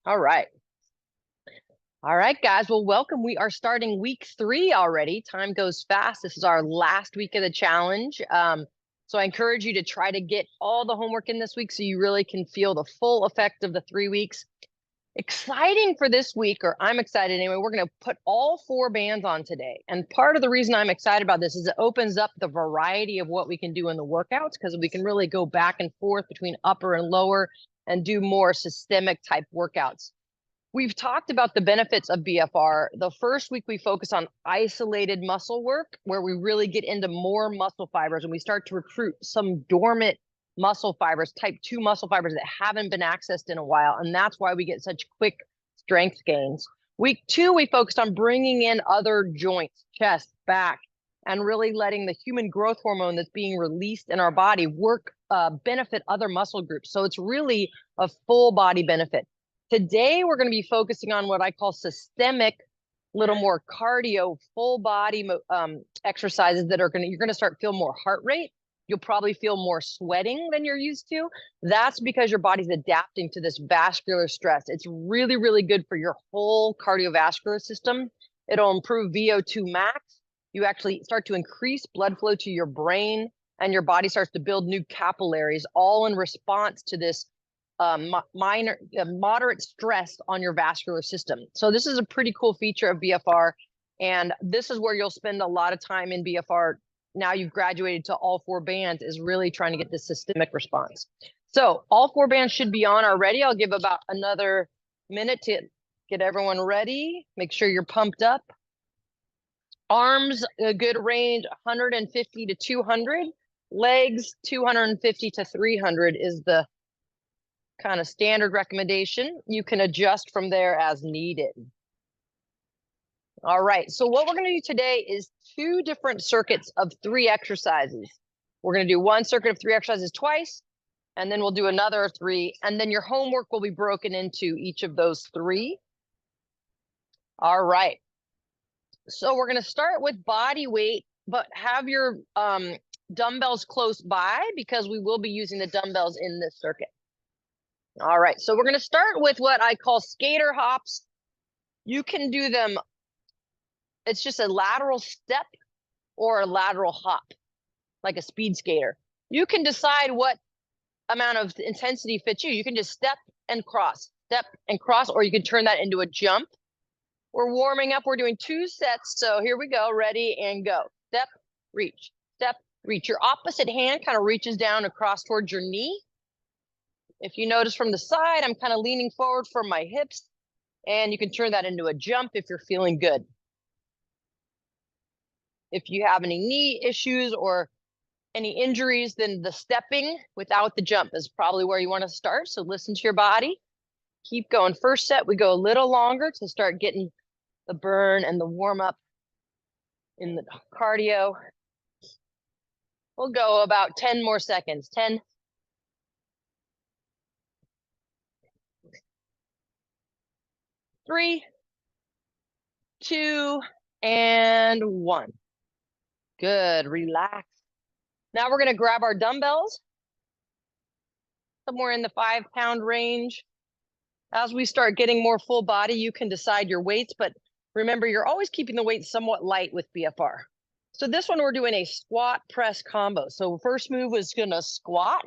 All right. All right, guys. Well, welcome. We are starting week 3 already. Time goes fast. This is our last week of the challenge. So I encourage you to try to get all the homework in this week so you really can feel the full effect of the 3 weeks. Exciting for this week, or I'm excited anyway. We're going to put all 4 bands on today. And part of the reason I'm excited about this is it opens up the variety of what we can do in the workouts, because we can really go back and forth between upper and lower and do more systemic type workouts. We've talked about the benefits of BFR. The first week we focus on isolated muscle work, where we really get into more muscle fibers and we start to recruit some dormant muscle fibers, type 2 muscle fibers that haven't been accessed in a while. And that's why we get such quick strength gains. Week 2, we focused on bringing in other joints, chest, back, and really letting the human growth hormone that's being released in our body work, benefit other muscle groups. So it's really a full body benefit. Today, we're going to be focusing on what I call systemic, little more cardio, full body exercises that are you're going to start feel more heart rate. You'll probably feel more sweating than you're used to. That's because your body's adapting to this vascular stress. It's really, really good for your whole cardiovascular system. It'll improve VO2 max. You actually start to increase blood flow to your brain, and your body starts to build new capillaries, all in response to this moderate stress on your vascular system. So this is a pretty cool feature of BFR. And this is where you'll spend a lot of time in BFR. Now you've graduated to all 4 bands, is really trying to get this systemic response. So all 4 bands should be on already. I'll give about another minute to get everyone ready. Make sure you're pumped up. Arms, a good range, 150 to 200. Legs, 250 to 300 is the kind of standard recommendation. You can adjust from there as needed. All right, so what we're going to do today is 2 different circuits of 3 exercises. We're going to do 1 circuit of 3 exercises twice, and then we'll do another 3, and then your homework will be broken into each of those 3. All right, so we're going to start with body weight, but have your dumbbells close by, because we will be using the dumbbells in this circuit. All right, so we're going to start with what I call skater hops. You can do them, it's just a lateral step or a lateral hop, like a speed skater. You can decide what amount of intensity fits you. You can just step, and cross, or you can turn that into a jump. We're warming up. We're doing 2 sets. So here we go. Ready and go. Step, reach, step, reach. Your opposite hand kind of reaches down across towards your knee. If you notice from the side, I'm kind of leaning forward from my hips, and you can turn that into a jump if you're feeling good. If you have any knee issues or any injuries, then the stepping without the jump is probably where you want to start. So listen to your body. Keep going. First set, we go a little longer to start getting the burn and the warm up in the cardio. We'll go about 10 more seconds. 10, 3, 2, and 1. Good. Relax. Now we're going to grab our dumbbells, somewhere in the 5-pound range. As we start getting more full body, you can decide your weights, but remember, you're always keeping the weight somewhat light with BFR. So this one, we're doing a squat press combo. So first move is going to squat.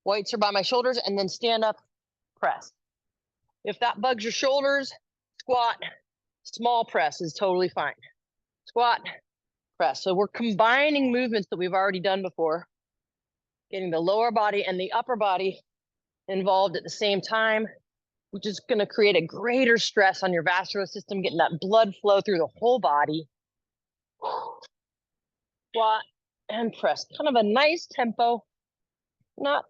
Weights are by my shoulders, and then stand up, press. If that bugs your shoulders, squat, small press is totally fine. Squat, press. So we're combining movements that we've already done before, getting the lower body and the upper body involved at the same time, which is going to create a greater stress on your vascular system, getting that blood flow through the whole body. Squat and press. Kind of a nice tempo. Not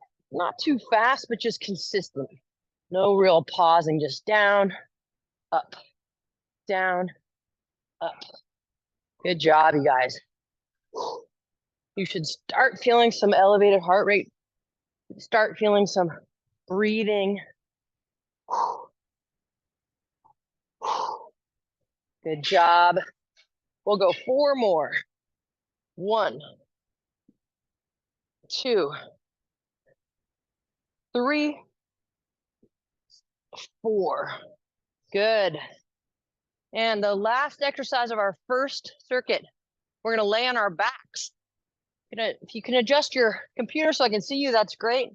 too fast, but just consistent. No real pausing, just down, up, down, up. Good job, you guys. You should start feeling some elevated heart rate. Start feeling some breathing. Good job. We'll go 4 more. 1, 2, 3, 4. Good. And the last exercise of our first circuit, we're gonna lay on our backs. If you can adjust your computer so I can see you, that's great.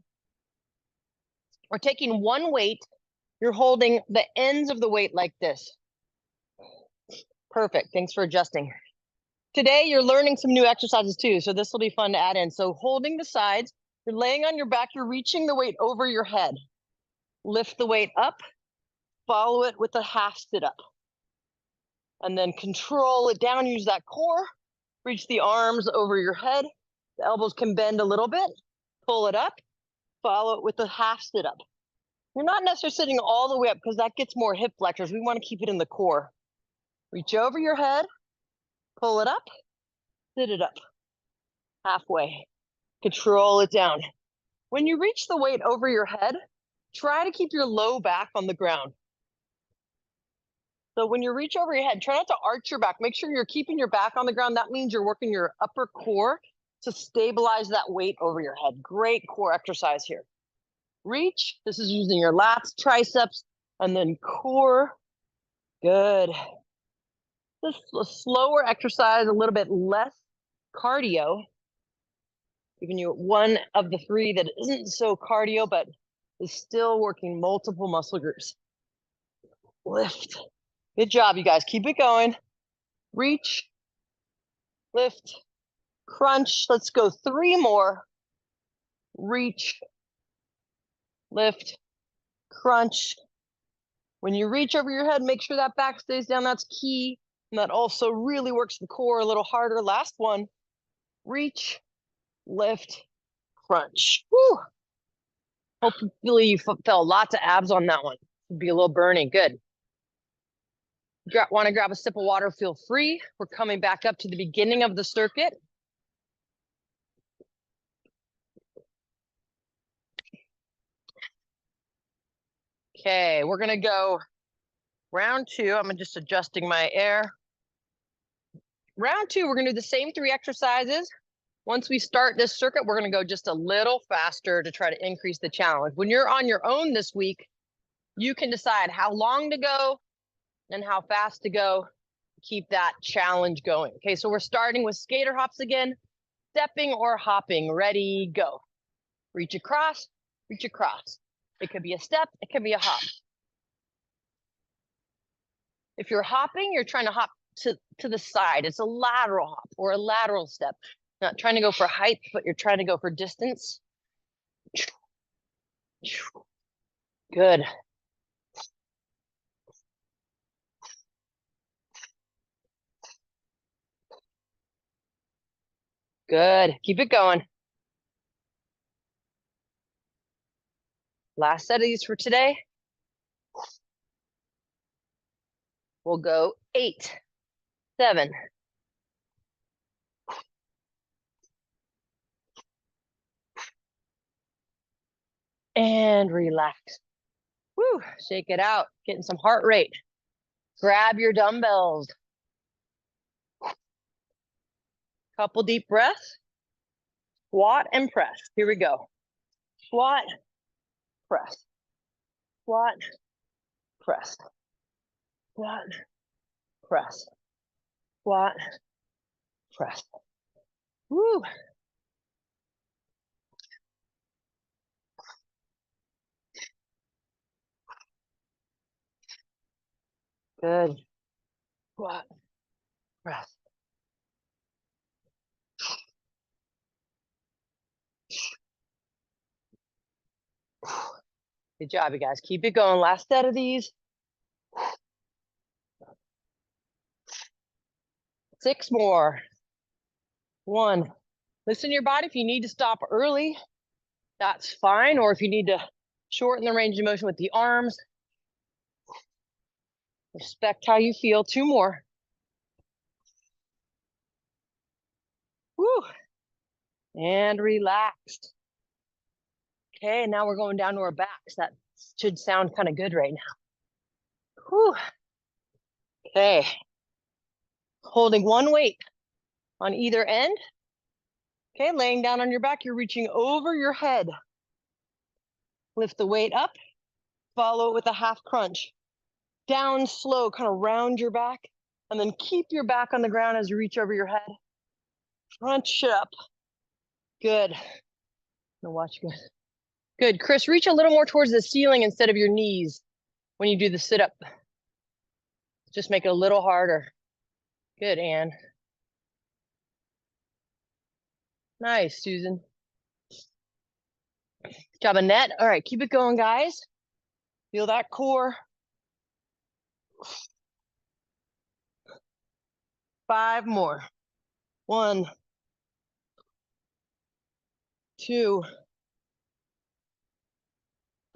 We're taking one weight. You're holding the ends of the weight like this. Perfect, thanks for adjusting. Today, you're learning some new exercises too, so this will be fun to add in. So holding the sides, you're laying on your back, you're reaching the weight over your head. Lift the weight up, follow it with a half sit up. And then control it down, use that core, reach the arms over your head. The elbows can bend a little bit, pull it up, follow it with a half sit up. You're not necessarily sitting all the way up because that gets more hip flexors. We want to keep it in the core. Reach over your head, pull it up, sit it up, halfway, control it down. When you reach the weight over your head, try to keep your low back on the ground. So when you reach over your head, try not to arch your back. Make sure you're keeping your back on the ground. That means you're working your upper core to stabilize that weight over your head. Great core exercise here. Reach, this is using your lats, triceps, and then core. Good. This is a slower exercise, a little bit less cardio. Giving you one of the 3 that isn't so cardio, but is still working multiple muscle groups. Lift. Good job, you guys. Keep it going. Reach, lift, crunch. Let's go 3 more. Reach, lift, crunch. When you reach over your head, make sure that back stays down. That's key. And that also really works the core a little harder. Last one. Reach, lift, crunch. Woo! Hopefully you felt lots of abs on that one. It'd be a little burning. Good. Want to grab a sip of water, feel free. We're coming back up to the beginning of the circuit. Okay, we're gonna go round 2. I'm just adjusting my air. Round 2, we're gonna do the same 3 exercises. Once we start this circuit, we're gonna go just a little faster to try to increase the challenge. When you're on your own this week, you can decide how long to go and how fast to go. Keep that challenge going. Okay, so we're starting with skater hops again, stepping or hopping. Ready, go. Reach across, reach across. It could be a step, it could be a hop. If you're hopping, you're trying to hop to the side. It's a lateral hop or a lateral step. Not trying to go for height, but you're trying to go for distance. Good. Good. Keep it going. Last set of these for today. We'll go 8, 7. And relax. Woo, shake it out. Getting some heart rate. Grab your dumbbells. Couple deep breaths. Squat and press. Here we go. Squat, press. Squat, press. Squat, press. Squat, press. Woo. Good. Squat, press. Good job, you guys. Keep it going. Last set of these. 6 more. 1. Listen to your body. If you need to stop early, that's fine. Or if you need to shorten the range of motion with the arms, respect how you feel. 2 more. Woo. And relaxed. Okay, now we're going down to our backs. That should sound kind of good right now. Whew. Okay. Holding one weight on either end. Okay, laying down on your back, you're reaching over your head. Lift the weight up, Follow it with a half crunch. Down slow, kind of round your back, and then keep your back on the ground as you reach over your head. Crunch it up. Good. Now watch good. Good. Chris, reach a little more towards the ceiling instead of your knees when you do the sit-up. Just make it a little harder. Good, Anne. Nice, Susan. Good job, Annette. All right, keep it going, guys. Feel that core. 5 more. 1, 2,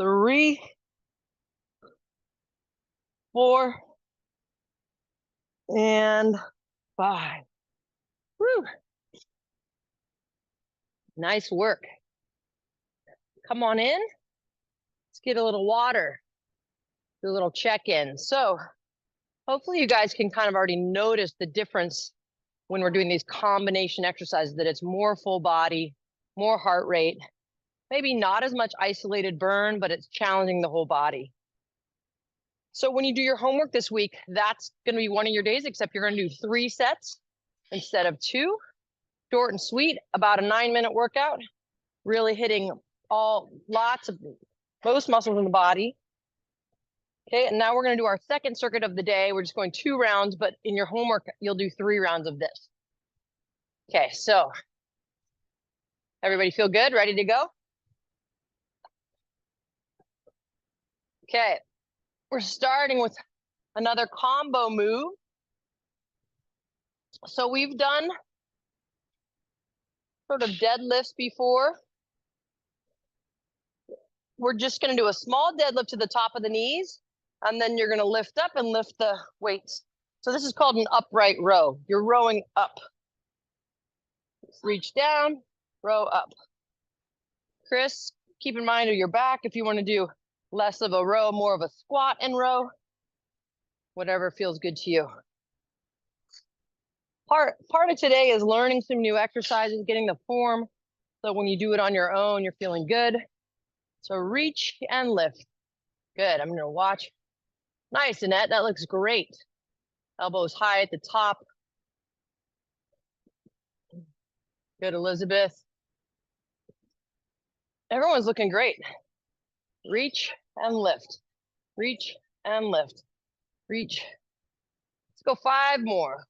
3, 4, and 5. Woo. Nice work. Come on in. Let's get a little water. Do a little check-in. So hopefully you guys can kind of already notice the difference when we're doing these combination exercises, that it's more full body, more heart rate, maybe not as much isolated burn, but it's challenging the whole body. So when you do your homework this week, that's going to be one of your days, except you're going to do 3 sets instead of 2. Short and sweet, about a 9-minute workout, really hitting most muscles in the body. Okay, and now we're going to do our second circuit of the day. We're just going 2 rounds, but in your homework, you'll do 3 rounds of this. Okay, so everybody feel good? Ready to go? Okay, we're starting with another combo move. So we've done sort of deadlifts before. We're just going to do a small deadlift to the top of the knees, and then you're going to lift up and lift the weights. So this is called an upright row. You're rowing up. Reach down, row up. Chris, keep in mind of your back if you want to do less of a row, more of a squat and row, whatever feels good to you. Part of today is learning some new exercises, getting the form, so when you do it on your own, you're feeling good. So reach and lift. Good, I'm going to watch. Nice, Annette, that looks great. Elbows high at the top. Good, Elizabeth. Everyone's looking great. Reach and lift. Reach and lift. Reach. Let's go 5 more.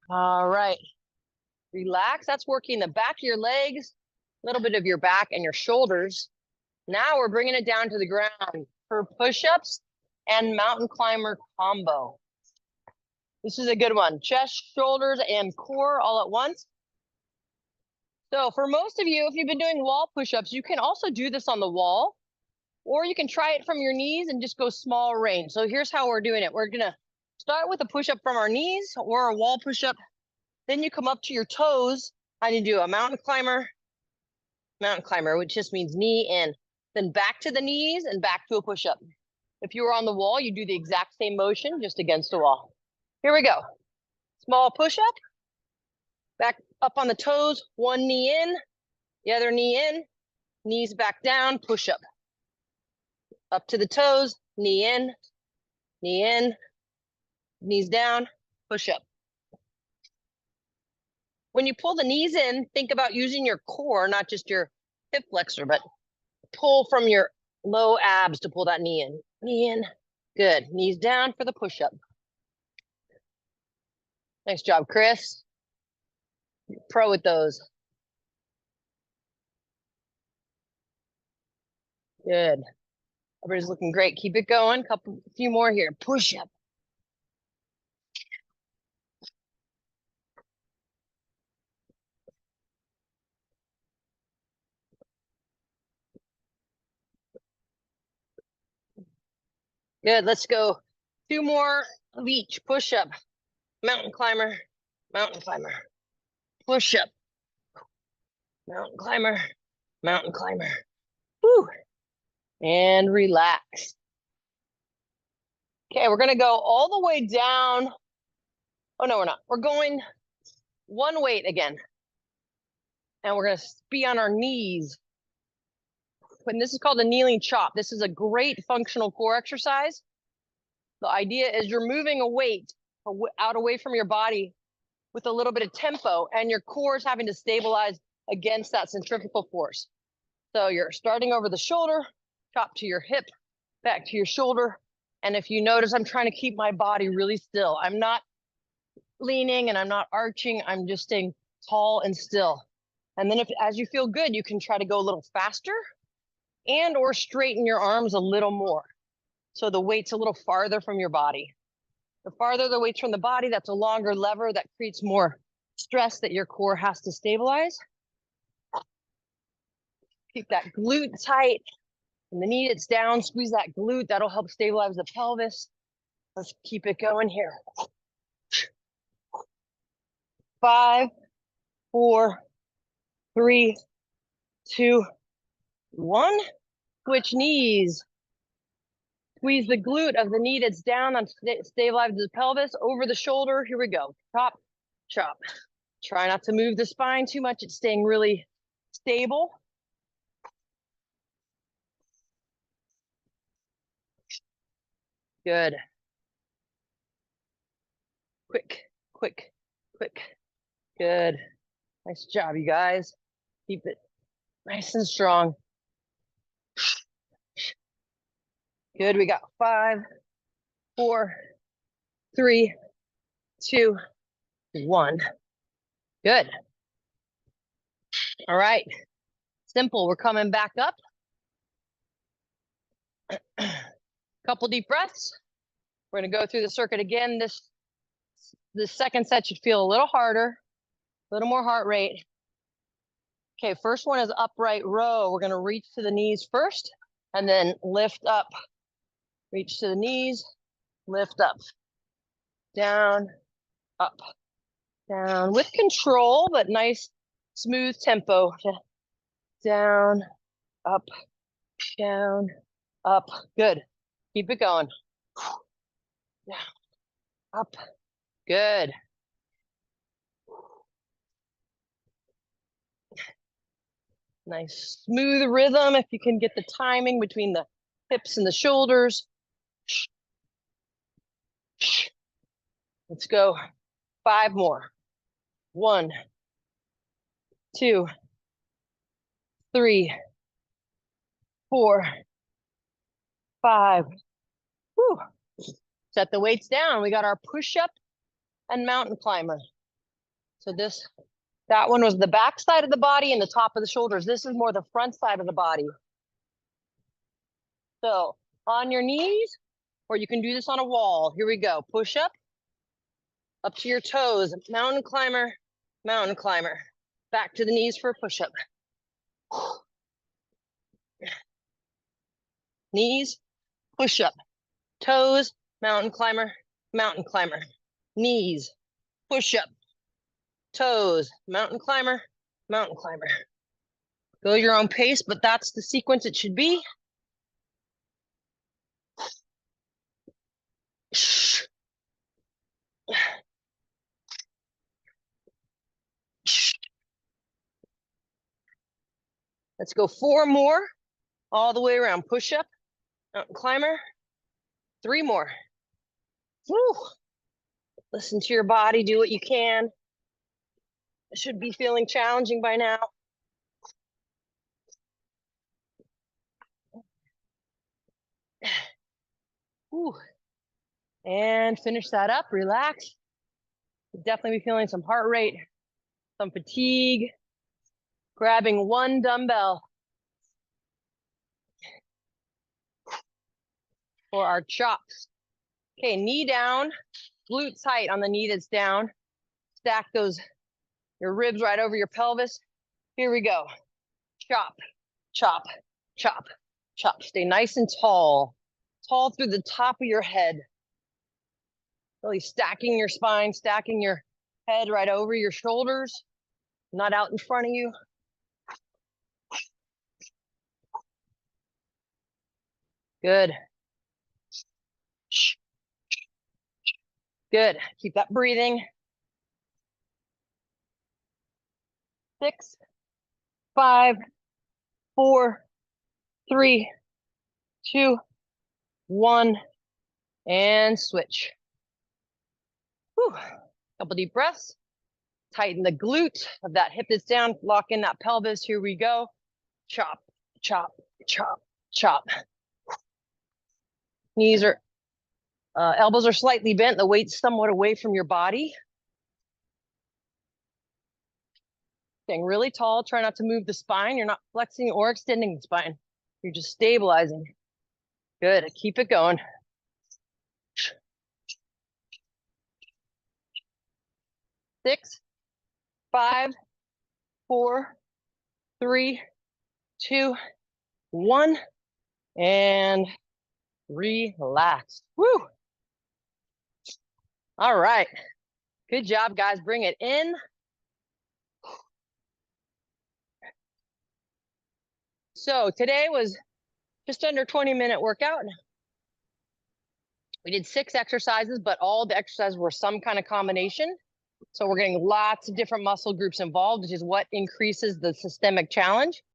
All right. Relax. That's working the back of your legs, a little bit of your back and your shoulders. Now we're bringing it down to the ground for push-ups and mountain climber combo. This is a good one. Chest, shoulders, and core all at once. So for most of you, if you've been doing wall push-ups, you can also do this on the wall, or you can try it from your knees and just go small range. So here's how we're doing it. We're gonna start with a push-up from our knees or a wall push-up. Then you come up to your toes and you do a mountain climber, which just means knee in. Then back to the knees and back to a push-up. If you were on the wall, you do the exact same motion, just against a wall. Here we go. Small push-up, back up on the toes, one knee in, the other knee in, knees back down, push-up. Up to the toes, knee in, knees down, push-up. When you pull the knees in, think about using your core, not just your hip flexor, but pull from your low abs to pull that knee in. Knee in. Good. Knees down for the push-up. Nice job, Chris. You're pro with those. Good. Everybody's looking great. Keep it going. A few more here. Push-up. Good. Let's go. 2 more of each. Push-up. Mountain climber. Mountain climber. Push-up. Mountain climber. Mountain climber. Woo. And relax. Okay, we're going to go all the way down Oh, no, we're not. We're going one weight again. And we're going to be on our knees. And this is called a kneeling chop. This is a great functional core exercise. The idea is you're moving a weight out away from your body with a little bit of tempo, and your core is having to stabilize against that centrifugal force. So you're starting over the shoulder, chop to your hip, back to your shoulder. And if you notice, I'm trying to keep my body really still. I'm not leaning and I'm not arching. I'm just staying tall and still. And then as you feel good, you can try to go a little faster and or straighten your arms a little more. So the weight's a little farther from your body. The farther the weight's from the body, that's a longer lever that creates more stress that your core has to stabilize. Keep that glute tight. And the knee it's down, squeeze that glute. That'll help stabilize the pelvis. Let's keep it going here. 5, 4, 3, 2, 1. Switch knees. Squeeze the glute of the knee that's down and stabilize the pelvis over the shoulder. Here we go. Chop, chop. Try not to move the spine too much. It's staying really stable. Good. Quick, quick, quick. Good. Nice job, you guys. Keep it nice and strong. Good. We got 5, 4, 3, 2, 1. Good. All right. Simple. We're coming back up. Couple deep breaths. We're going to go through the circuit again. This second set should feel a little harder, a little more heart rate. Okay, first one is upright row. We're going to reach to the knees first and then lift up. Reach to the knees, lift up. Down, up, down with control, but nice, smooth tempo. Down, up, down, up. Good. Keep it going. Down, up. Good. Nice, smooth rhythm. If you can get the timing between the hips and the shoulders. Let's go. 5 more. 1, 2, 3, 4, 5. Whew. Set the weights down. We got our push-up and mountain climber. So that one was the back side of the body and the top of the shoulders. This is more the front side of the body. So on your knees, or you can do this on a wall. Here we go. Push up to your toes. Mountain climber, mountain climber. Back to the knees for a push-up. Knees, push up. Toes, mountain climber, mountain climber. Knees, push up. Toes, mountain climber, mountain climber. Go your own pace, but that's the sequence it should be. Let's go 4 more, all the way around. Push up, mountain climber. 3 more. Woo. Listen to your body, do what you can. It should be feeling challenging by now. Woo. And finish that up, relax. You'll definitely be feeling some heart rate, some fatigue. Grabbing 1 dumbbell for our chops. Okay, knee down, glute tight on the knee that's down. Stack your ribs right over your pelvis. Here we go. Chop, chop, chop, chop. Stay nice and tall. Tall through the top of your head. Really stacking your spine, stacking your head right over your shoulders, not out in front of you. Good. Good. Keep that breathing. 6, 5, 4, 3, 2, 1, and switch. Whew. Couple deep breaths. Tighten the glute of that hip that's down. Lock in that pelvis. Here we go. Chop, chop, chop, chop. Knees are, elbows are slightly bent. The weight's somewhat away from your body. Staying really tall. Try not to move the spine. You're not flexing or extending the spine. You're just stabilizing. Good. Keep it going. 6, 5, 4, 3, 2, 1, and relax. Woo! All right. Good job, guys. Bring it in. So today was just under 20-minute workout. We did 6 exercises, but all the exercises were some kind of combination. So we're getting lots of different muscle groups involved, which is what increases the systemic challenge.